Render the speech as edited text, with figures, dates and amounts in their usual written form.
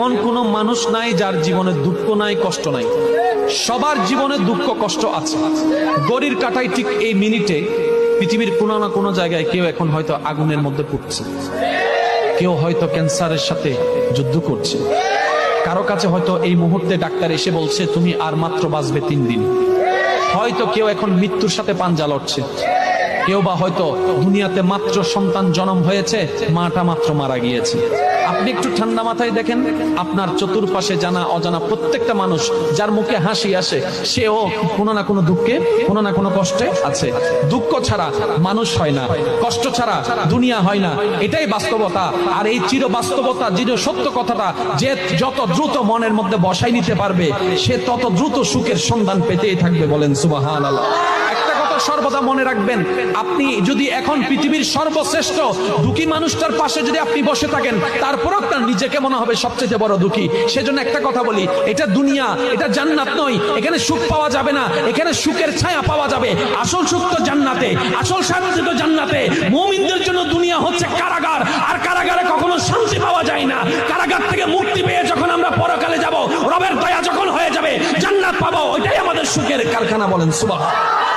এমন কোনো মানুষ নাই যার জীবনে দুঃখ নাই, কষ্ট নাই। সবার জীবনে দুঃখ কষ্ট আছে। গড়ির কাটাই ঠিক এই মিনিটে পৃথিবীর কোনো না কোনো জায়গায় কেউ এখন হয়তো আগুনের মধ্যে পড়ছে, কেউ হয়তো ক্যান্সারের সাথে যুদ্ধ করছে, কারো কাছে হয়তো এই মুহূর্তে ডাক্তার এসে বলছে তুমি আর মাত্র বাঁচবে 3 দিন। হয়তো কেউ এখন মৃত্যুর সাথে পাঞ্জা লড়ছে, কেউ বা হয়তো দুনিয়াতে মাত্র সন্তান জন্ম হয়েছে, মাটা মাত্র মারা গিয়েছে। আপনি একটু ঠান্ডা মাথায় দেখেন, আপনার চতুর্পাশে জানা অজানা প্রত্যেকটা মানুষ যার মুখে হাসি আসে, সেও কোনো না কোনো দুঃখে, কোনো না কোনো কষ্টে আছে। দুঃখ ছাড়া মানুষ হয় না, কষ্ট ছাড়া দুনিয়া হয় না, এটাই বাস্তবতা। আর এই চির বাস্তবতা, চির সত্য কথাটা যে যত দ্রুত মনের মধ্যে বসাই নিতে পারবে, সে তত দ্রুত সুখের সন্ধান পেতেই থাকবে। বলেন সুবহানাল্লাহ। সর্বদা মনে রাখবেন, আপনি যদি এখন পৃথিবীর সর্বশ্রেষ্ঠ দুঃখী মানুষটার পাশে যদি আপনি বসে থাকেন, তারপর আপনার নিজেকে মনে হবে সবচেয়ে বড় দুঃখী। সেজন্য একটা কথা বলি, এটা দুনিয়া, এটা জান্নাত নয়। এখানে সুখ পাওয়া যাবে না, এখানে সুখের ছায়া পাওয়া যাবে। আসল সুখ তো জান্নাতে, আসল শান্তি তো জান্নাতে। মুমিনদের জন্য দুনিয়া হচ্ছে কারাগার, আর কারাগারে কখনো শান্তি পাওয়া যায় না। কারাগার থেকে মুক্তি পেয়ে যখন আমরা পরকালে যাব, রবের দয়া যখন হয়ে যাবে, জান্নাত পাবো, ওইটাই আমাদের সুখের কারখানা। বলেন সুবহানাল্লাহ।